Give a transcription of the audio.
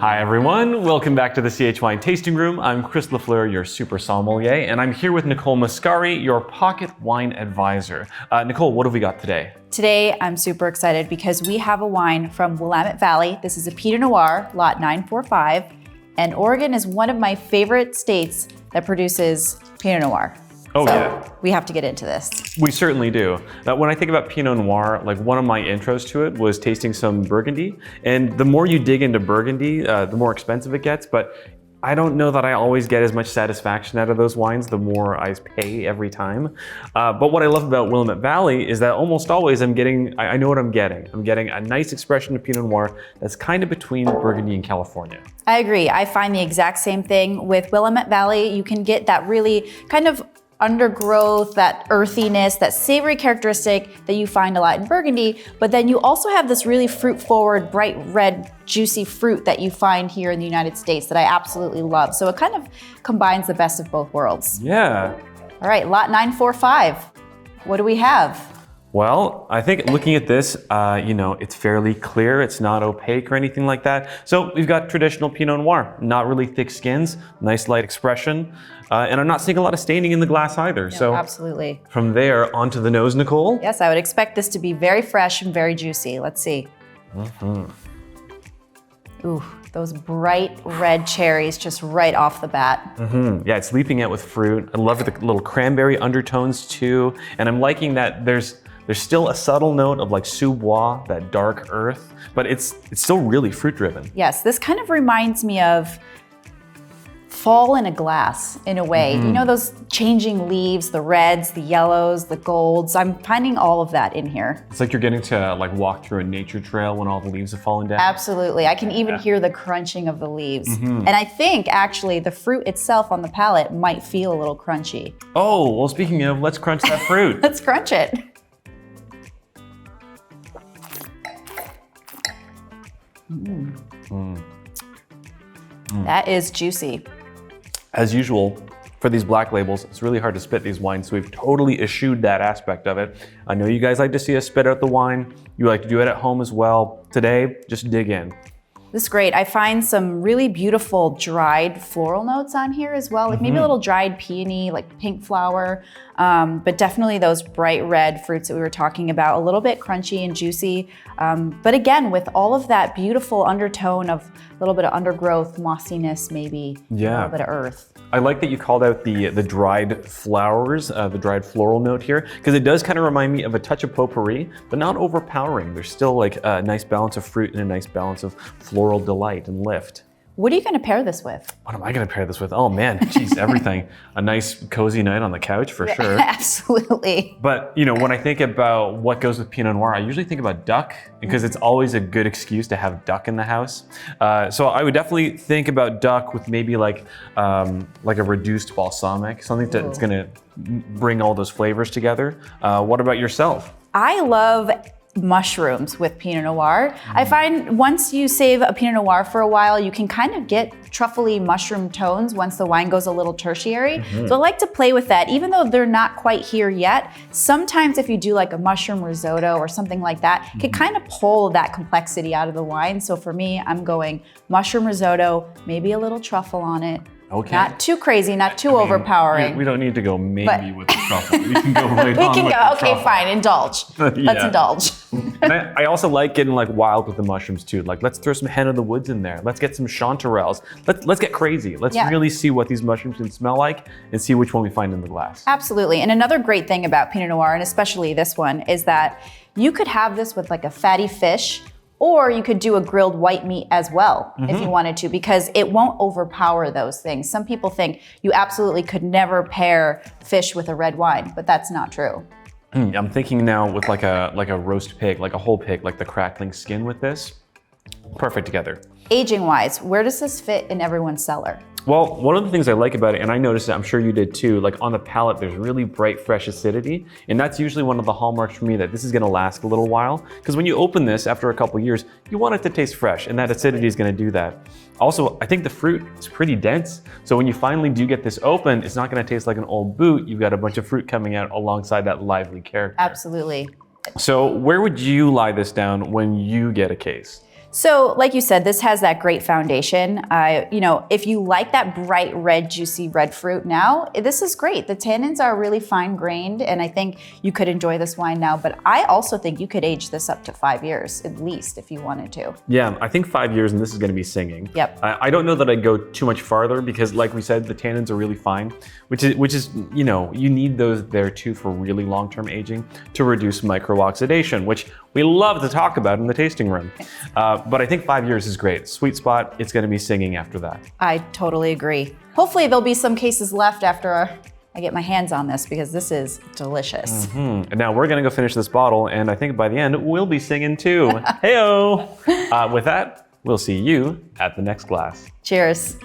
Hi everyone, welcome back to the CH Wine Tasting Room. I'm Chris Lafleur, your super sommelier, and I'm here with Nicole Mascari, your pocket wine advisor. Nicole, what have we got today? Today, I'm super excited because we have a wine from Willamette Valley. This is a Pinot Noir, lot 945, and Oregon is one of my favorite states that produces Pinot Noir. Oh, so yeah. We have to get into this. We certainly do. When I think about Pinot Noir, like one of my intros to it was tasting some Burgundy. And the more you dig into Burgundy, the more expensive it gets. But I don't know that I always get as much satisfaction out of those wines the more I pay every time. But what I love about Willamette Valley is that almost always I know what I'm getting. I'm getting a nice expression of Pinot Noir that's kind of between Burgundy and California. I agree. I find the exact same thing with Willamette Valley. You can get that really kind of undergrowth, that earthiness, that savory characteristic that you find a lot in Burgundy, but then you also have this really fruit-forward, bright red, juicy fruit that you find here in the United States that I absolutely love. So it kind of combines the best of both worlds. Yeah. All right, lot 945. What do we have? Well, I think looking at this, it's fairly clear. It's not opaque or anything like that. So we've got traditional Pinot Noir, not really thick skins, nice light expression. And I'm not seeing a lot of staining in the glass either. No, so absolutely. From there onto the nose, Nicole. Yes, I would expect this to be very fresh and very juicy. Let's see. Ooh, those bright red cherries just right off the bat. Yeah, it's leaping out with fruit. I love the little cranberry undertones too. And I'm liking that there's still a subtle note of like sous bois, that dark earth, but it's still really fruit driven. Yes, this kind of reminds me of fall in a glass in a way. You know, those changing leaves, the reds, the yellows, the golds. I'm finding all of that in here. It's like you're getting to like walk through a nature trail when all the leaves have fallen down. Absolutely. I can even hear the crunching of the leaves. And I think actually the fruit itself on the palate might feel a little crunchy. Oh, well, speaking of, let's crunch that fruit. Let's crunch it. That is juicy. As usual, for these black labels, it's really hard to spit these wines, so we've totally eschewed that aspect of it. I know you guys like to see us spit out the wine. You like to do it at home as well. Today, just dig in. This is great. I find some really beautiful dried floral notes on here as well, like maybe a little dried peony, like pink flower, but definitely those bright red fruits that we were talking about, a little bit crunchy and juicy. But again, with all of that beautiful undertone of a little bit of undergrowth, mossiness, maybe a little bit of earth. I like that you called out the dried flowers, the dried floral note here, because it does kind of remind me of a touch of potpourri, but not overpowering. There's still like a nice balance of fruit and a nice balance of floral delight and lift. What are you going to pair this with? What am I going to pair this with? Oh man, geez, everything. A nice cozy night on the couch for sure. Absolutely. But when I think about what goes with Pinot Noir, I usually think about duck because it's always a good excuse to have duck in the house. So I would definitely think about duck with maybe like a reduced balsamic, something that's going to bring all those flavors together. What about yourself? I love mushrooms with Pinot Noir. I find once you save a Pinot Noir for a while, you can kind of get truffly mushroom tones once the wine goes a little tertiary. So I like to play with that, even though they're not quite here yet. Sometimes if you do like a mushroom risotto or something like that, it can kind of pull that complexity out of the wine. So for me, I'm going mushroom risotto, maybe a little truffle on it. Okay. Not too crazy, not too overpowering. We don't need to go maybe with the truffle. We can go right on with the okay, truffle. fine, indulge. Let's indulge. And I also like getting like wild with the mushrooms too. Like let's throw some hen of the woods in there. Let's get some chanterelles. Let's get crazy. Let's really see what these mushrooms can smell like and see which one we find in the glass. Absolutely. And another great thing about Pinot Noir, and especially this one, is that you could have this with like a fatty fish, or you could do a grilled white meat as well if you wanted to, because it won't overpower those things. Some people think you absolutely could never pair fish with a red wine, but that's not true. I'm thinking now with like a roast pig, like a whole pig, like the crackling skin with this. Perfect together. Aging wise, where does this fit in everyone's cellar? Well, one of the things I like about it, and I noticed it, I'm sure you did too, like on the palate, there's really bright, fresh acidity. And that's usually one of the hallmarks for me that this is gonna last a little while. Because when you open this after a couple years, you want it to taste fresh, and that acidity is gonna do that. Also, I think the fruit is pretty dense. So when you finally do get this open, it's not gonna taste like an old boot. You've got a bunch of fruit coming out alongside that lively character. Absolutely. So where would you lie this down when you get a case? So like you said, this has that great foundation. You know, if you like that bright red, juicy red fruit now, this is great. The tannins are really fine grained, and I think you could enjoy this wine now, but I also think you could age this up to 5 years at least if you wanted to. Yeah, I think 5 years and this is gonna be singing. Yep. I don't know that I'd go too much farther because like we said, the tannins are really fine, which is, you know, you need those there too for really long-term aging to reduce micro-oxidation, which we love to talk about in the tasting room. But I think 5 years is great. Sweet spot, it's gonna be singing after that. I totally agree. Hopefully there'll be some cases left after I get my hands on this because this is delicious. And now we're gonna go finish this bottle and I think by the end, we'll be singing too. Heyo! With that, we'll see you at the next glass. Cheers.